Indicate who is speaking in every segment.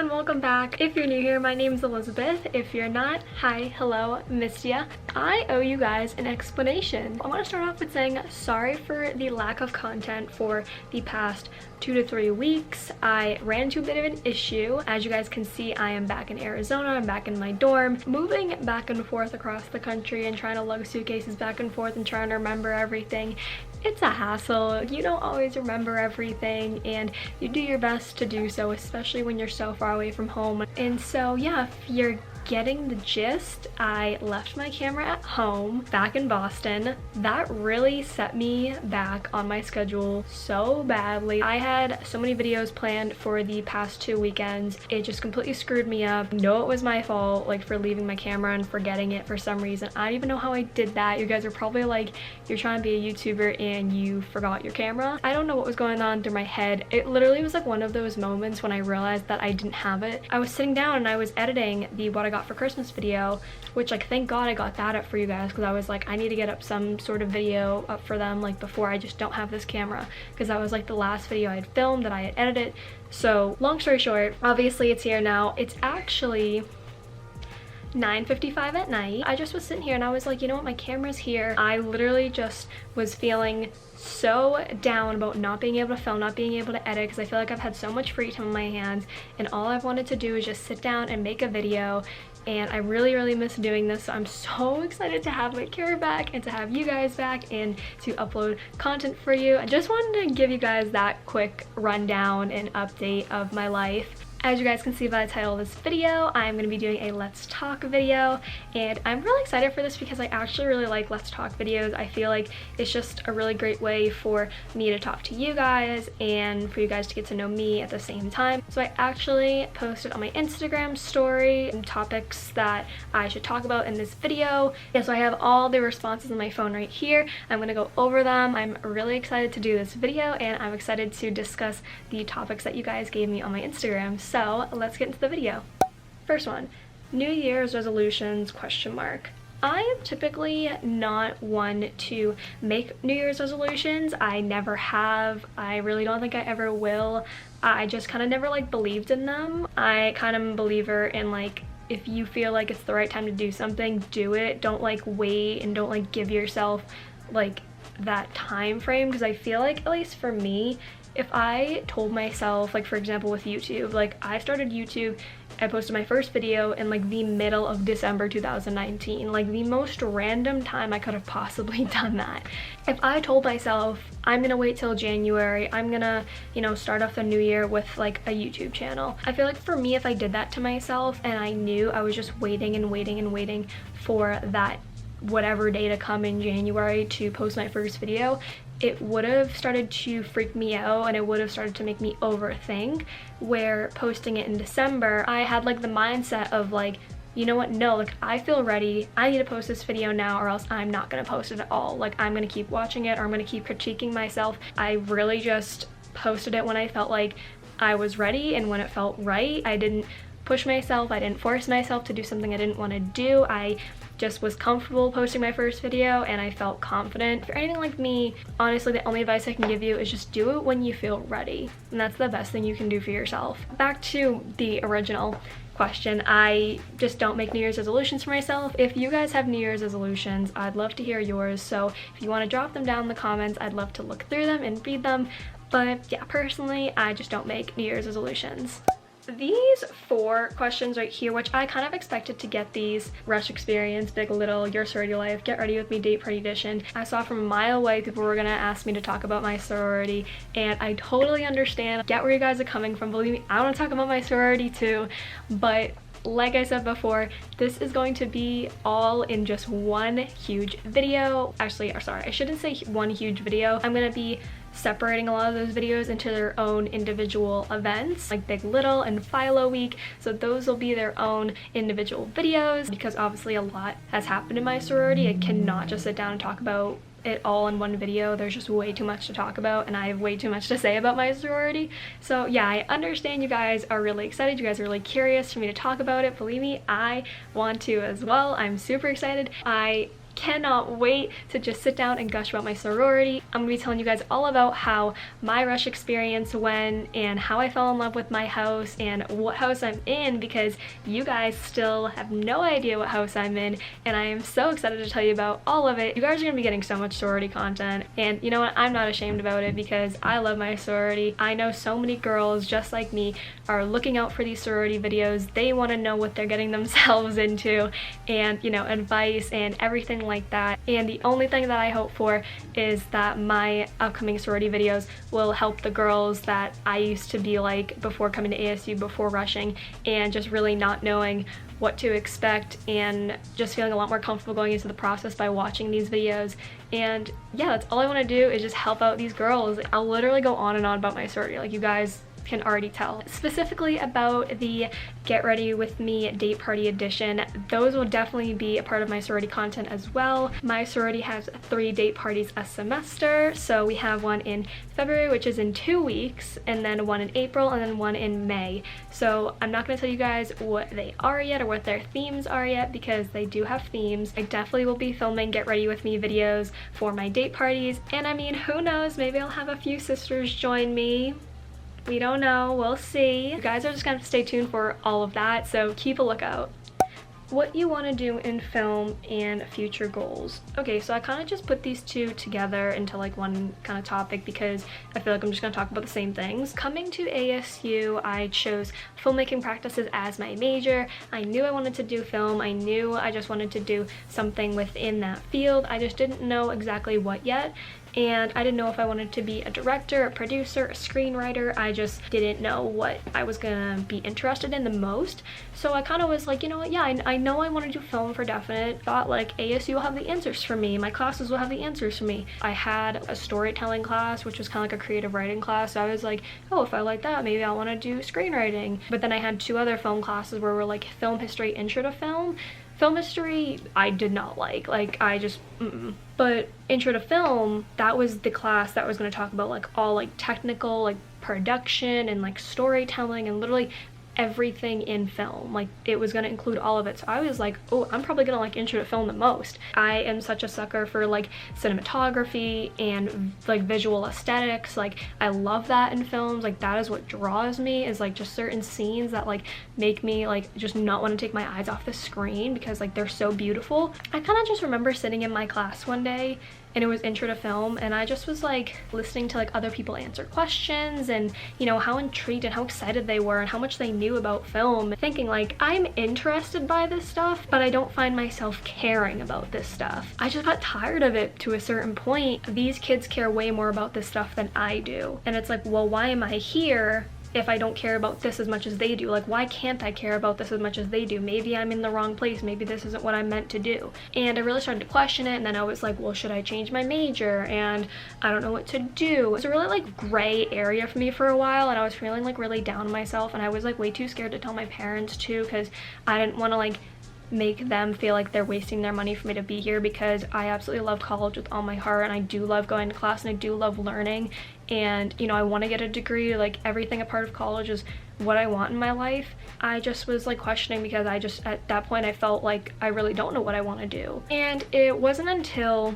Speaker 1: and welcome back. If you're new here, my name is Elizabeth. If you're not, hi, hello, missed ya. I owe you guys an explanation. I want to start off with saying sorry for the lack of content for the past 2 to 3 weeks. I ran into a bit of an issue. As you guys can see, I am back in Arizona. I'm back in my dorm, moving back and forth across the country and trying to lug suitcases back and forth and trying to remember everything. It's a hassle. You don't always remember everything, and you do your best to do so, especially when you're so far away from home. And so yeah, if you're getting the gist, I left my camera at home back in Boston. That really set me back on my schedule so badly. I had so many videos planned for the past 2 weekends. It just completely screwed me up. No, it was my fault, like, for leaving my camera and forgetting it for some reason. I don't even know how I did that. You guys are probably like, you're trying to be a YouTuber and you forgot your camera. I don't know what was going on through my head. It literally was like one of those moments when I realized that I didn't have it. I was sitting down and I was editing the What I Got for Christmas video, which, like, thank God I got that up for you guys, because I was like, I need to get up some sort of video up for them, like, before I just don't have this camera, because that was like the last video I had filmed that I had edited. So long story short, obviously it's here now. It's actually 9:55 at night. I just was sitting here and I was like, you know what, my camera's here. I literally just was feeling so down about not being able to film, not being able to edit, because I feel like I've had so much free time on my hands and all I've wanted to do is just sit down and make a video. And I really miss doing this, so I'm so excited to have my camera back and to have you guys back and to upload content for you. I just wanted to give you guys that quick rundown and update of my life. As you guys can see by the title of this video, I'm going to be doing a Let's Talk video, and I'm really excited for this because I actually really like Let's Talk videos. I feel like it's just a really great way for me to talk to you guys and for you guys to get to know me at the same time. So I actually posted on my Instagram story topics that I should talk about in this video. Yeah, so I have all the responses on my phone right here. I'm going to go over them. I'm really excited to do this video, and I'm excited to discuss the topics that you guys gave me on my Instagram. So let's get into the video. First one, New Year's resolutions, question mark. I am typically not one to make New Year's resolutions. I never have. I really don't think I ever will. I just kind of never like believed in them. I kind of am a believer in, like, if you feel like it's the right time to do something, do it. Don't like wait and don't like give yourself like that time frame, because I feel like, at least for me, if I told myself, like, for example with YouTube, like, I started YouTube, I posted my first video in like the middle of December 2019, like the most random time I could have possibly done that. If I told myself I'm gonna wait till January, I'm gonna, you know, start off the new year with like a YouTube channel, I feel like for me, if I did that to myself and I knew I was just waiting and waiting and waiting for that whatever day to come in January to post my first video, it would have started to freak me out and it would have started to make me overthink, where posting it in December, I had like the mindset of like, you know what, no, like, I feel ready, I need to post this video now or else I'm not gonna post it at all. Like, I'm gonna keep watching it or I'm gonna keep critiquing myself. I really just posted it when I felt like I was ready and when it felt right. I didn't push myself, I didn't force myself to do something I didn't want to do. I just was comfortable posting my first video and I felt confident. If you're anything like me, honestly, the only advice I can give you is just do it when you feel ready, and that's the best thing you can do for yourself. Back to the original question, I just don't make New Year's resolutions for myself. If you guys have New Year's resolutions, I'd love to hear yours, so if you want to drop them down in the comments, I'd love to look through them and read them. But yeah, personally, I just don't make New Year's resolutions. These 4 questions right here, which I kind of expected to get these: Rush Experience, Big Little, Your Sorority Life, Get Ready With Me, Date Party Edition. I saw from a mile away people were gonna ask me to talk about my sorority, and I totally understand. Get where you guys are coming from. Believe me, I want to talk about my sorority too, but like I said before, this is going to be all in just one huge video. Actually, sorry, I shouldn't say one huge video. I'm gonna be separating a lot of those videos into their own individual events, like Big Little and Philo Week. So those will be their own individual videos, because obviously a lot has happened in my sorority. I cannot just sit down and talk about it all in one video. There's just way too much to talk about and I have way too much to say about my sorority. So yeah, I understand you guys are really excited. You guys are really curious for me to talk about it. Believe me, I want to as well. I'm super excited. I cannot wait to just sit down and gush about my sorority. I'm gonna be telling you guys all about how my rush experience went and how I fell in love with my house and what house I'm in, because you guys still have no idea what house I'm in, and I am so excited to tell you about all of it. You guys are gonna be getting so much sorority content, and you know what, I'm not ashamed about it because I love my sorority. I know so many girls just like me are looking out for these sorority videos. They want to know what they're getting themselves into, and you know, advice and everything like that. And the only thing that I hope for is that my upcoming sorority videos will help the girls that I used to be like before coming to ASU, before rushing, and just really not knowing what to expect and just feeling a lot more comfortable going into the process by watching these videos. And yeah, that's all I want to do, is just help out these girls. I'll literally go on and on about my sorority, like you guys can already tell. Specifically about the Get Ready With Me Date Party Edition, those will definitely be a part of my sorority content as well. My sorority has 3 date parties a semester, so we have one in February, which is in 2 weeks, and then one in April, and then one in May. So I'm not going to tell you guys what they are yet or what their themes are yet, because they do have themes. I definitely will be filming Get Ready With Me videos for my date parties, and I mean, who knows, maybe I'll have a few sisters join me. We don't know, we'll see. You guys are just gonna have to stay tuned for all of that, so keep a lookout. What you want to do in film and future goals. Okay, so I kind of just put these two together into like one kind of topic because I feel like I'm just going to talk about the same things. Coming to ASU, I chose filmmaking practices as my major. I knew I wanted to do film. I knew I just wanted to do something within that field. I just didn't know exactly what yet. And I didn't know if I wanted to be a director, a producer, a screenwriter. I just didn't know what I was gonna be interested in the most. So I kind of was like, you know what, yeah, I know I want to do film for definite. Thought like ASU will have the answers for me. My classes will have the answers for me. I had a storytelling class, which was kind of like a creative writing class. So I was like, oh, if I like that, maybe I'll want to do screenwriting. But then I had 2 other film classes where were like film history, intro to film. Film history, I did not like I just, But intro to film, that was the class that was going to talk about like all like technical, like production and like storytelling and literally everything in film. Like it was going to include all of it. So I was like, oh, I'm probably gonna like intro to film the most. I am such a sucker for like cinematography and like visual aesthetics. Like I love that in films. Like that is what draws me, is like just certain scenes that like make me like just not want to take my eyes off the screen because like they're so beautiful. I kind of just remember sitting in my class one day and it was intro to film, and I just was like listening to like other people answer questions and you know how intrigued and how excited they were and how much they knew about film, thinking like I'm interested by this stuff but I don't find myself caring about this stuff. I just got tired of it to a certain point. These kids care way more about this stuff than I do, and it's like, well, why am I here if I don't care about this as much as they do? Like, why can't I care about this as much as they do? Maybe I'm in the wrong place. Maybe this isn't what I'm meant to do. And I really started to question it, and then I was like, well, should I change my major? And I don't know what to do. It was a really like gray area for me for a while, and I was feeling like really down on myself, and I was like way too scared to tell my parents too, because I didn't want to like make them feel like they're wasting their money for me to be here, because I absolutely love college with all my heart, and I do love going to class, and I do love learning, and you know, I want to get a degree. Like everything a part of college is what I want in my life. I just was like questioning because I just at that point I felt like I really don't know what I want to do. And it wasn't until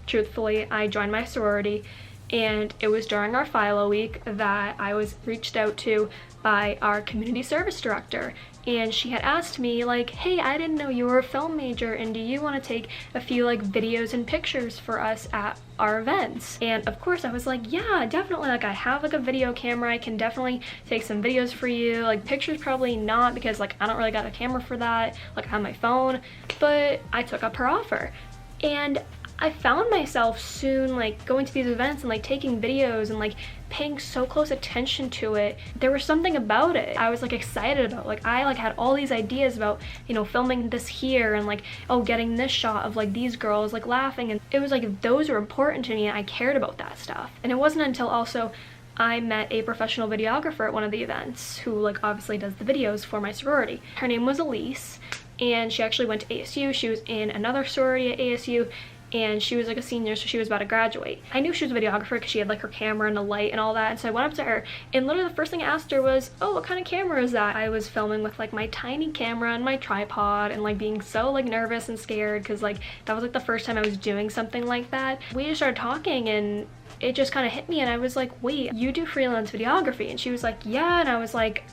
Speaker 1: truthfully I joined my sorority, and it was during our philo week that I was reached out to by our community service director, and she had asked me like, hey, I didn't know you were a film major, and do you want to take a few like videos and pictures for us at our events? And of course I was like, yeah, definitely. Like I have like a video camera, I can definitely take some videos for you. Like pictures probably not, because like I don't really got a camera for that. Like I have my phone. But I took up her offer, and I found myself soon like going to these events and like taking videos and like paying so close attention to it. There was something about it I was like excited about. Like I like had all these ideas about, you know, filming this here and like, oh, getting this shot of like these girls like laughing, and it was like those were important to me and I cared about that stuff. And it wasn't until also I met a professional videographer at one of the events who like obviously does the videos for my sorority. Her name was Elise, and she actually went to ASU. She was in another sorority at ASU, and she was like a senior, so she was about to graduate. I knew she was a videographer because she had like her camera and a light and all that, and so I went up to her and literally the first thing I asked her was, oh, what kind of camera is that? I was filming with like my tiny camera and my tripod and like being so like nervous and scared because like that was like the first time I was doing something like that. We just started talking and it just kind of hit me, and I was like, wait, you do freelance videography? And she was like, yeah. And I was like,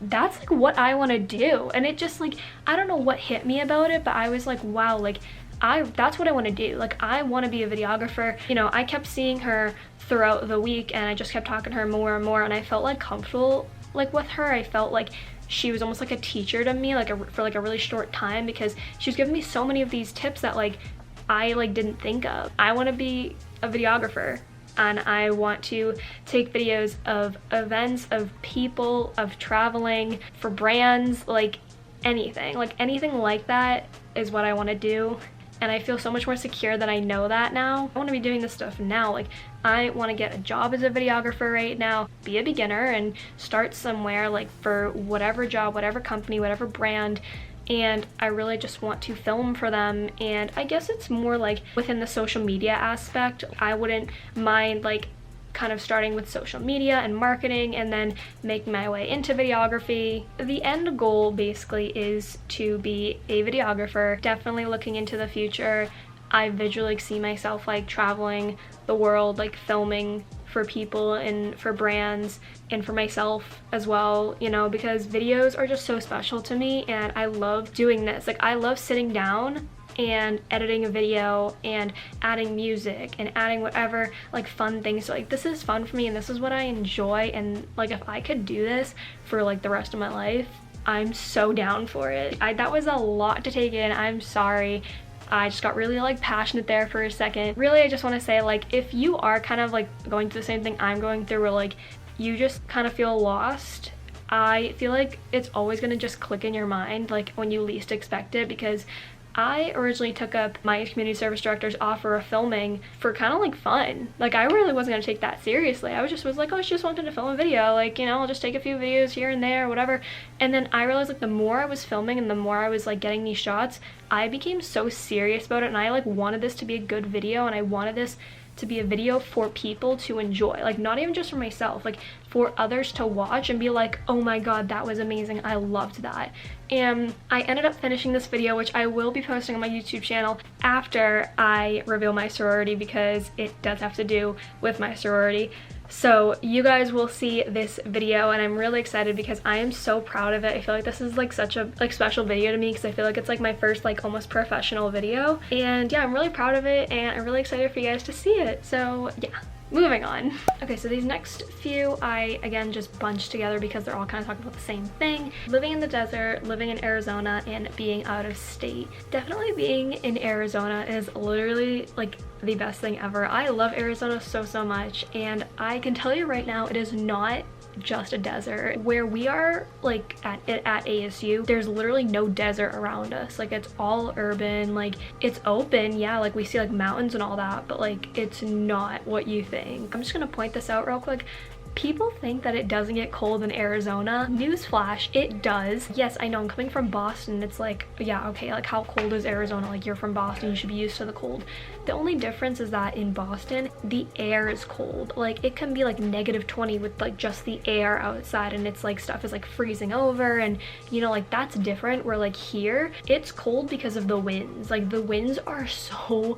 Speaker 1: that's like what I want to do. And it just like, I don't know what hit me about it, but I was like, wow, like that's what I want to do. Like I want to be a videographer. You know, I kept seeing her throughout the week and I just kept talking to her more and more, and I felt like comfortable like with her. I felt like she was almost like a teacher to me, like for like a really short time, because she was giving me so many of these tips that like I like didn't think of. I want to be a videographer, and I want to take videos of events, of people, of traveling, for brands, like anything like that is what I want to do. And I feel so much more secure that I know that now. I want to be doing this stuff now. Like I want to get a job as a videographer right now, be a beginner and start somewhere, like for whatever job, whatever company, whatever brand. And I really just want to film for them. And I guess it's more like within the social media aspect. I wouldn't mind like kind of starting with social media and marketing and then making my way into videography. The end goal basically is to be a videographer. Definitely looking into the future, I visually see myself like traveling the world, like filming for people and for brands and for myself as well, you know, because videos are just so special to me and I love doing this. Like I love sitting down and editing a video and adding music and adding whatever like fun things. So like this is fun for me and this is what I enjoy, and like if I could do this for like the rest of my life, I'm so down for it. That was a lot to take in. I'm sorry. I just got really like passionate there for a second. Really, I just want to say, like, if you are kind of like going through the same thing I'm going through, where like you just kind of feel lost, I feel like it's always going to just click in your mind like when you least expect it, because I originally took up my community service director's offer of filming for kind of like fun. Like I really wasn't gonna take that seriously. I was like, oh, she just wanted to film a video, like, you know, I'll just take a few videos here and there, whatever. And then I realized like the more I was filming and the more I was like getting these shots, I became so serious about it, and I like wanted this to be a good video, and I wanted this to be a video for people to enjoy, like not even just for myself, like for others to watch and be like, oh my god, that was amazing, I loved that. And I ended up finishing this video, which I will be posting on my YouTube channel after I reveal my sorority, because it does have to do with my sorority. So you guys will see this video, and I'm really excited because I am so proud of it. I feel like this is like such a like special video to me, because I feel like it's like my first like almost professional video. And yeah, I'm really proud of it and I'm really excited for you guys to see it. So yeah, moving on. Okay, so these next few I again just bunched together because they're all kind of talking about the same thing. Living in the desert, living in Arizona, and being out of state. Definitely being in Arizona is literally like the best thing ever. I love Arizona so much, and I can tell you right now, it is not just a desert. Where we are like at ASU, there's literally no desert around us. Like it's all urban, like it's open, yeah, like we see like mountains and all that, but like it's not what you think. I'm just gonna point this out real quick. People think that it doesn't get cold in Arizona. Newsflash, it does. Yes, I know, I'm coming from Boston. It's like, yeah, okay, like how cold is Arizona? Like you're from Boston, you should be used to the cold. The only difference is that in Boston, the air is cold. Like it can be like -20 with like just the air outside, and it's like stuff is like freezing over, and you know, like that's different. Where like here, it's cold because of the winds. Like the winds are so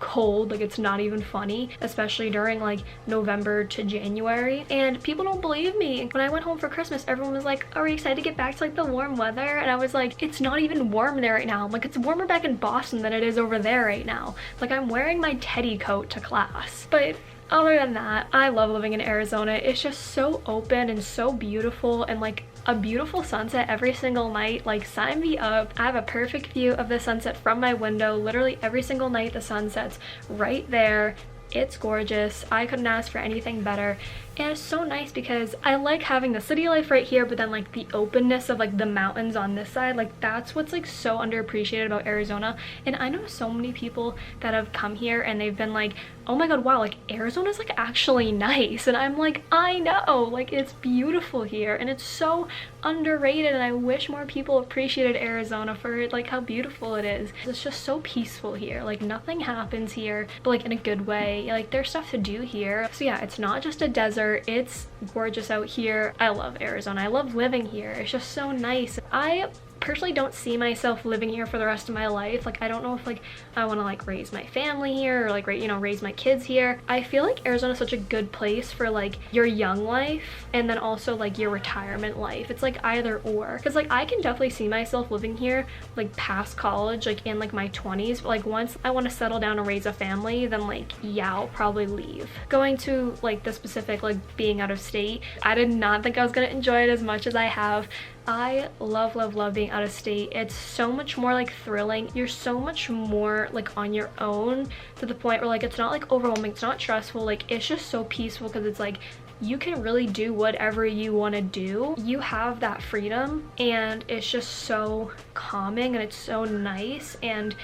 Speaker 1: cold, like it's not even funny, especially during like November to January. And people don't believe me. When I went home for Christmas, everyone was like, are you excited to get back to like the warm weather? And I was like, it's not even warm there right now. Like it's warmer back in Boston than it is over there right now. Like I'm wearing my teddy coat to class. But other than that, I love living in Arizona. It's just so open and so beautiful, and like a beautiful sunset every single night. Like sign me up. I have a perfect view of the sunset from my window. Literally every single night the sun sets right there. It's gorgeous. I couldn't ask for anything better. And it's so nice because I like having the city life right here, but then like the openness of like the mountains on this side, like that's what's like so underappreciated about Arizona. And I know so many people that have come here and they've been like, oh my god, wow, like Arizona's like actually nice. And I'm like, I know, like it's beautiful here and it's so underrated, and I wish more people appreciated Arizona for like how beautiful it is. It's just so peaceful here, like nothing happens here, but like in a good way. Like there's stuff to do here. So yeah, it's not just a desert, it's gorgeous out here. I love Arizona, I love living here. It's just so nice. I personally don't see myself living here for the rest of my life. Like I don't know if like I want to like raise my family here or like raise my kids here. I feel like Arizona is such a good place for like your young life and then also like your retirement life. It's like either or, because like I can definitely see myself living here like past college, like in like my 20s, but like once I want to settle down and raise a family, then like yeah, I'll probably leave. Going to like the specific like being out of state, I did not think I was gonna enjoy it as much as I have. I love being out of state. It's so much more like thrilling. You're so much more like on your own, to the point where like it's not like overwhelming, it's not stressful, like it's just so peaceful because it's like you can really do whatever you want to do. You have that freedom and it's just so calming and it's so nice. And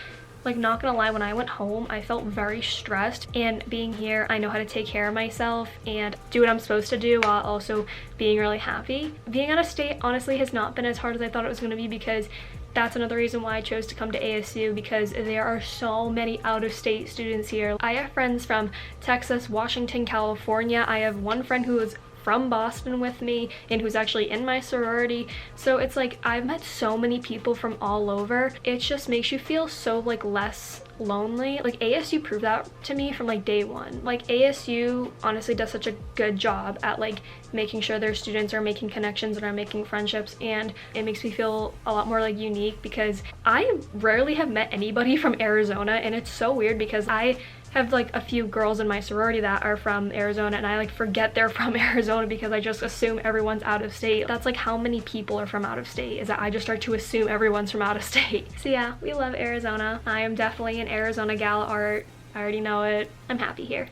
Speaker 1: like not gonna lie, when I went home I felt very stressed, and being here I know how to take care of myself and do what I'm supposed to do while also being really happy. Being out of state honestly has not been as hard as I thought it was going to be, because that's another reason why I chose to come to ASU, because there are so many out-of-state students here. I have friends from Texas, Washington, California. I have one friend who is from Boston with me and who's actually in my sorority. So it's like I've met so many people from all over. It just makes you feel so like less lonely. Like ASU proved that to me from like day one. Like ASU honestly does such a good job at like making sure their students are making connections and are making friendships, and it makes me feel a lot more like unique, because I rarely have met anybody from Arizona, and it's so weird because I have like a few girls in my sorority that are from Arizona, and I like forget they're from Arizona because I just assume everyone's out of state. That's like how many people are from out of state, is that I just start to assume everyone's from out of state. So yeah, we love Arizona. I am definitely an Arizona gal at heart. I already know it. I'm happy here.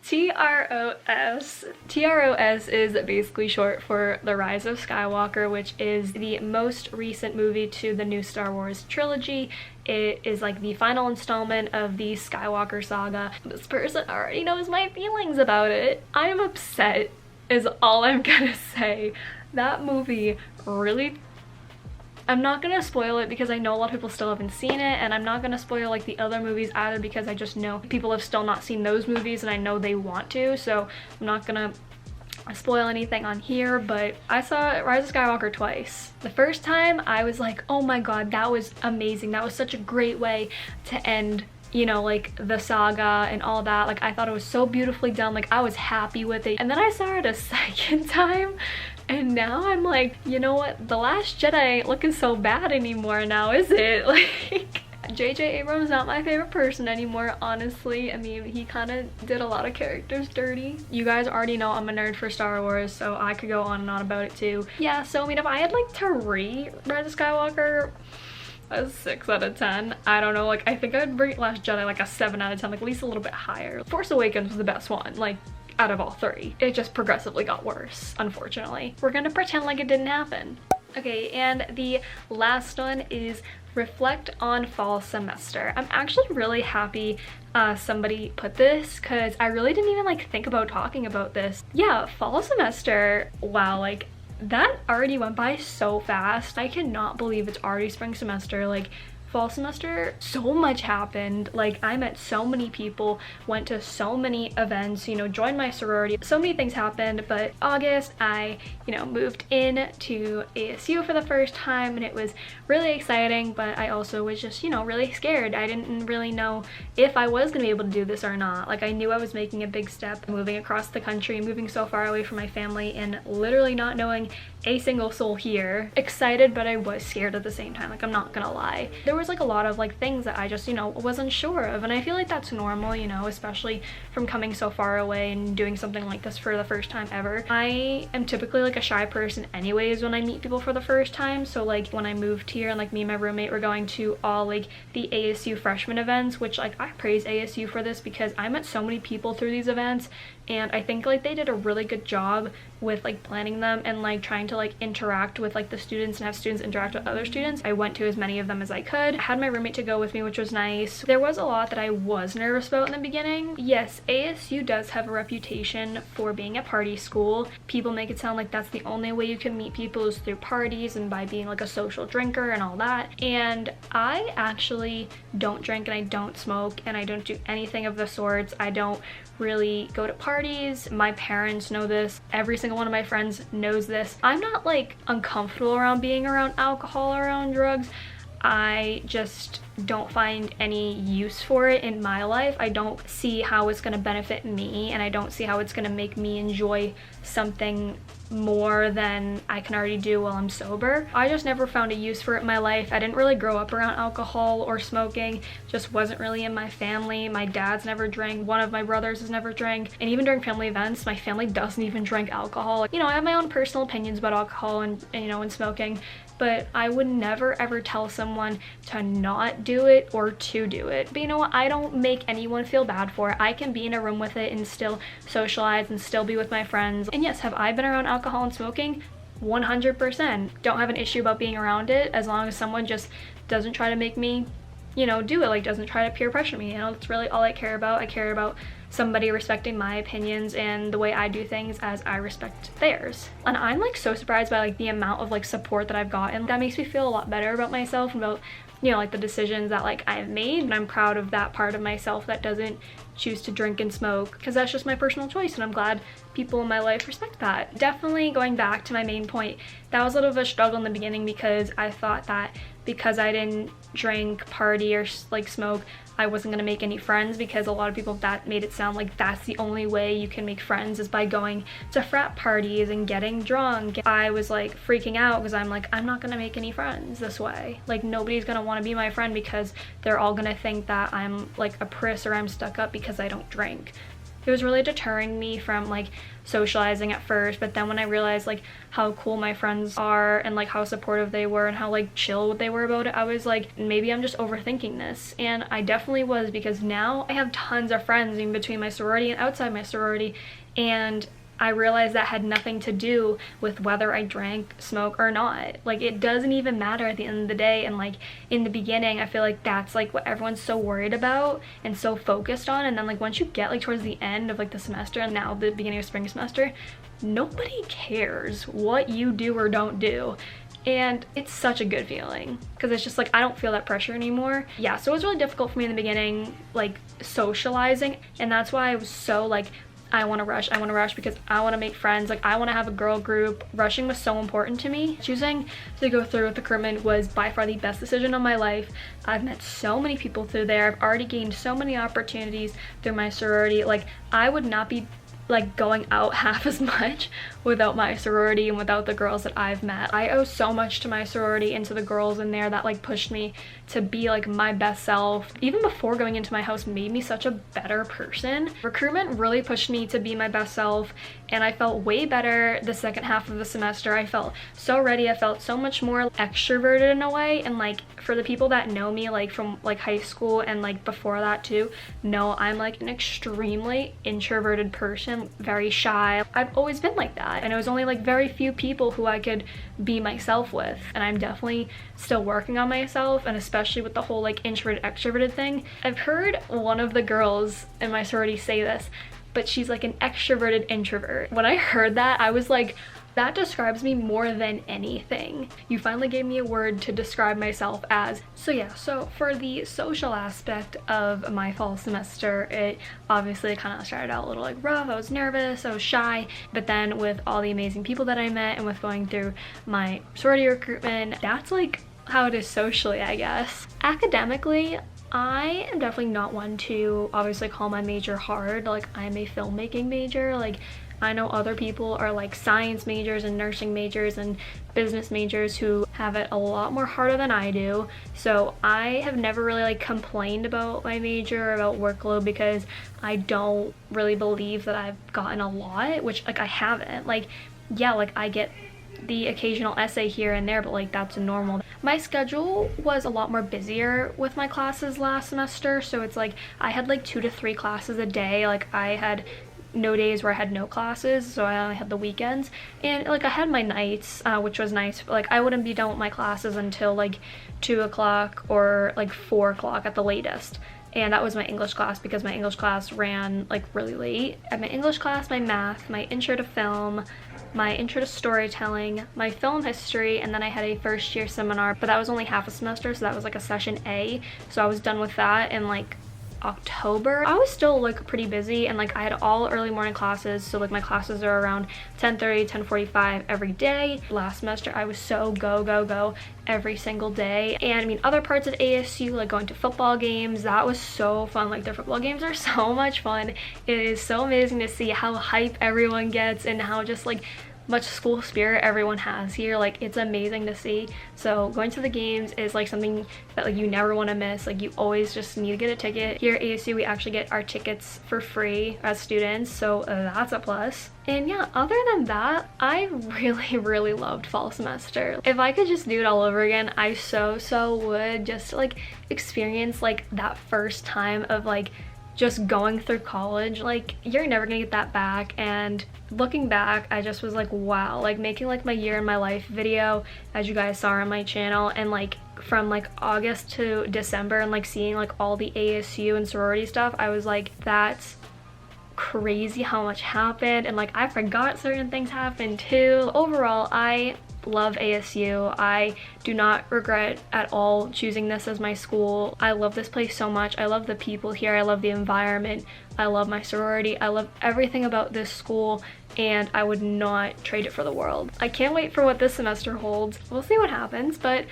Speaker 1: TROS. TROS is basically short for The Rise of Skywalker, which is the most recent movie to the new Star Wars trilogy. It is like the final installment of the Skywalker saga. This person already knows my feelings about it. I am upset is all I'm gonna say. That movie really, I'm not gonna spoil it because I know a lot of people still haven't seen it, and I'm not gonna spoil like the other movies either because I just know people have still not seen those movies and I know they want to, so I'm not gonna spoil anything on here. But I saw Rise of Skywalker twice. The first time I was like, oh my god, that was amazing. That was such a great way to end, you know, like the saga and all that. Like I thought it was so beautifully done, like I was happy with it. And then I saw it a second time, and now I'm like, you know what, The Last Jedi ain't looking so bad anymore now, is it? Like J.J. Abrams not my favorite person anymore, honestly. I mean, he kind of did a lot of characters dirty. You guys already know I'm a nerd for Star Wars, so I could go on and on about it too. Yeah, so I mean, if I had like to rate Rise of Skywalker, a 6 out of 10. I don't know, like I think I'd rate Last Jedi like a 7 out of 10, like at least a little bit higher. Force Awakens was the best one, like out of all three. It just progressively got worse, unfortunately. We're gonna pretend like it didn't happen. Okay, and the last one is reflect on fall semester. I'm actually really happy somebody put this, because I really didn't even like think about talking about this. Yeah, fall semester, wow, like that already went by so fast. I cannot believe it's already spring semester. Like fall semester, so much happened. Like I met so many people, went to so many events, you know, joined my sorority. So many things happened. But August, I, you know, moved in to ASU for the first time, and it was really exciting, but I also was just, you know, really scared. I didn't really know if I was gonna be able to do this or not. Like I knew I was making a big step, moving across the country, moving so far away from my family, and literally not knowing a single soul here. Excited, but I was scared at the same time, like I'm not gonna lie. There was like a lot of like things that I just, you know, wasn't sure of, and I feel like that's normal, you know, especially from coming so far away and doing something like this for the first time ever. I am typically like a shy person anyways when I meet people for the first time, so like when I moved here and like me and my roommate were going to all like the ASU freshman events, which like I praise ASU for this because I met so many people through these events, and I think like they did a really good job with like planning them and like trying to like interact with like the students and have students interact with other students. I went to as many of them as I could. I had my roommate to go with me, which was nice. There was a lot that I was nervous about in the beginning. Yes, ASU does have a reputation for being a party school. People make it sound like that's the only way you can meet people is through parties and by being like a social drinker and all that. And I actually don't drink and I don't smoke and I don't do anything of the sorts. I don't really go to parties. My parents know this. Every single one of my friends knows this. I'm not like uncomfortable around being around alcohol, around drugs. I just don't find any use for it in my life. I don't see how it's going to benefit me, and I don't see how it's going to make me enjoy something more than I can already do while I'm sober. I just never found a use for it in my life. I didn't really grow up around alcohol or smoking, just wasn't really in my family. My dad's never drank, one of my brothers has never drank, and even during family events, my family doesn't even drink alcohol. You know, I have my own personal opinions about alcohol and you know, and smoking, but I would never ever tell someone to not do it or to do it. But you know what? I don't make anyone feel bad for it. I can be in a room with it and still socialize and still be with my friends. And yes, have I been around alcohol and smoking? 100%. Don't have an issue about being around it as long as someone just doesn't try to make me, you know, do it, like doesn't try to peer pressure me. You know, that's really all I care about. I care about somebody respecting my opinions and the way I do things as I respect theirs. And I'm like so surprised by like the amount of like support that I've gotten. That makes me feel a lot better about myself and about, you know, like the decisions that like I've made, and I'm proud of that part of myself that doesn't choose to drink and smoke, because that's just my personal choice, and I'm glad people in my life respect that. Definitely going back to my main point, that was a little bit of a struggle in the beginning because I thought that because I didn't drink, party, or like smoke, I wasn't gonna make any friends, because a lot of people that made it sound like that's the only way you can make friends is by going to frat parties and getting drunk. I was like freaking out because I'm like, I'm not gonna make any friends this way. Like nobody's gonna want to be my friend because they're all gonna think that I'm like a priss or I'm stuck up because I don't drink. It was really deterring me from like socializing at first, but then when I realized like how cool my friends are and like how supportive they were and how like chill they were about it, I was like, maybe I'm just overthinking this. And I definitely was, because now I have tons of friends in between my sorority and outside my sorority, and I realized that had nothing to do with whether I drank, smoke, or not. Like it doesn't even matter at the end of the day. And like in the beginning, I feel like that's like what everyone's so worried about and so focused on. And then like once you get like towards the end of like the semester and now the beginning of spring semester, nobody cares what you do or don't do. And it's such a good feeling because it's just like I don't feel that pressure anymore. Yeah, so it was really difficult for me in the beginning, like socializing, and that's why I was so like, I want to rush because I want to make friends. Like I want to have a girl group. Rushing was so important to me. Choosing to go through with recruitment was by far the best decision of my life. I've met so many people through there. I've already gained so many opportunities through my sorority. Like I would not be like going out half as much without my sorority and without the girls that I've met. I owe so much to my sorority and to the girls in there that like pushed me to be like my best self. Even before going into my house made me such a better person. Recruitment really pushed me to be my best self, and I felt way better the second half of the semester. I felt so ready. I felt so much more extroverted in a way, and like for the people that know me like from like high school and like before that too, know I'm like an extremely introverted person, very shy. I've always been like that, and it was only like very few people who I could be myself with, and I'm definitely still working on myself, and especially with the whole like introverted extroverted thing. I've heard one of the girls in my sorority say this, but she's like an extroverted introvert. When I heard that, I was like, that describes me more than anything. You finally gave me a word to describe myself as. So yeah, so for the social aspect of my fall semester, it obviously kind of started out a little like rough. I was nervous, I was shy, but then with all the amazing people that I met and with going through my sorority recruitment, that's like how it is socially, I guess. Academically, I am definitely not one to obviously call my major hard. Like I'm a filmmaking major. Like I know other people are like science majors and nursing majors and business majors who have it a lot more harder than I do. So I have never really like complained about my major or about workload, because I don't really believe that I've gotten a lot, which like I haven't. Like yeah, like I get the occasional essay here and there, but like that's normal. My schedule was a lot more busier with my classes last semester, so it's like I had like 2 to 3 classes a day. Like I had no days where I had no classes, so I only had the weekends. And like I had my nights, which was nice, but like I wouldn't be done with my classes until like 2 o'clock or like 4 o'clock at the latest. And that was my English class, because my English class ran like really late. At my English class, my math, my intro to film, my intro to storytelling, my film history, and then I had a first year seminar, but that was only half a semester, so that was like a session A. So I was done with that in like October. I was still like pretty busy, and like I had all early morning classes, so like my classes are around 10:30, 10:45 every day. Last semester I was so go every single day. And I mean, other parts of ASU, like going to football games, that was so fun. Like their football games are so much fun. It is so amazing to see how hype everyone gets and how just like much school spirit everyone has here. Like it's amazing to see. So going to the games is like something that like you never want to miss. Like you always just need to get a ticket. Here at ASU we actually get our tickets for free as students, so that's a plus. And yeah, other than that, I really loved fall semester. If I could just do it all over again, I so would, just to like experience like that first time of like just going through college. Like you're never gonna get that back. And looking back, I just was like, wow, like making like my year in my life video, as you guys saw on my channel, and like from like August to December, and like seeing like all the ASU and sorority stuff, I was like, that's crazy how much happened. And like I forgot certain things happened too. Overall, I love ASU. I do not regret at all choosing this as my school. I love this place so much. I love the people here. I love the environment. I love my sorority. I love everything about this school, and I would not trade it for the world. I can't wait for what this semester holds. We'll see what happens, but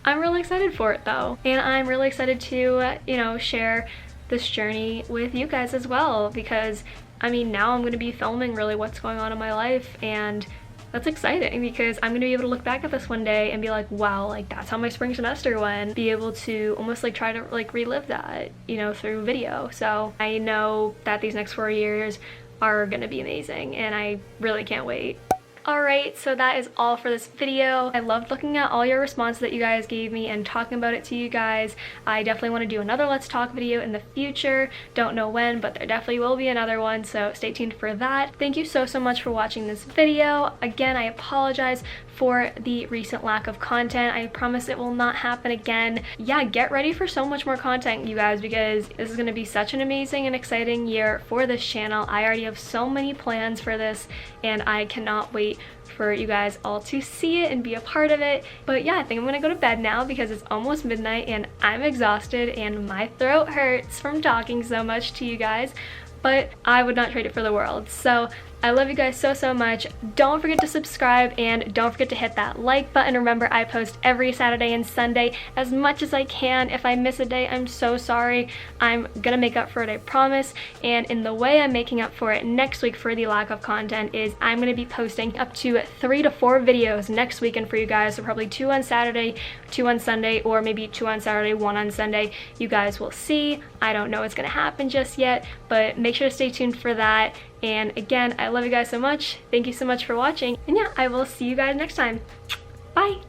Speaker 1: I'm really excited for it though. And I'm really excited to, you know, share this journey with you guys as well, because I mean, now I'm going to be filming really what's going on in my life, and that's exciting because I'm gonna be able to look back at this one day and be like, wow, like that's how my spring semester went. Be able to almost like try to like relive that, you know, through video. So I know that these next 4 years are gonna be amazing, and I really can't wait. Alright, so that is all for this video. I loved looking at all your responses that you guys gave me and talking about it to you guys. I definitely want to do another Let's Talk video in the future. Don't know when, but there definitely will be another one, so stay tuned for that. Thank you so much for watching this video. Again, I apologize for the recent lack of content. I promise it will not happen again. Yeah, get ready for so much more content, you guys, because this is going to be such an amazing and exciting year for this channel. I already have so many plans for this, and I cannot wait for you guys all to see it and be a part of it. But yeah, I think I'm gonna go to bed now because it's almost midnight and I'm exhausted and my throat hurts from talking so much to you guys, but I would not trade it for the world. So I love you guys so much. Don't forget to subscribe and don't forget to hit that like button. Remember, I post every Saturday and Sunday as much as I can. If I miss a day, I'm so sorry. I'm gonna make up for it, I promise. And in the way I'm making up for it next week for the lack of content is I'm gonna be posting up to 3 to 4 videos next weekend for you guys. So probably 2 on Saturday, 2 on Sunday, or maybe 2 on Saturday, 1 on Sunday. You guys will see. I don't know what's gonna happen just yet, but make sure to stay tuned for that. And again, I love you guys so much. Thank you so much for watching. And yeah, I will see you guys next time. Bye!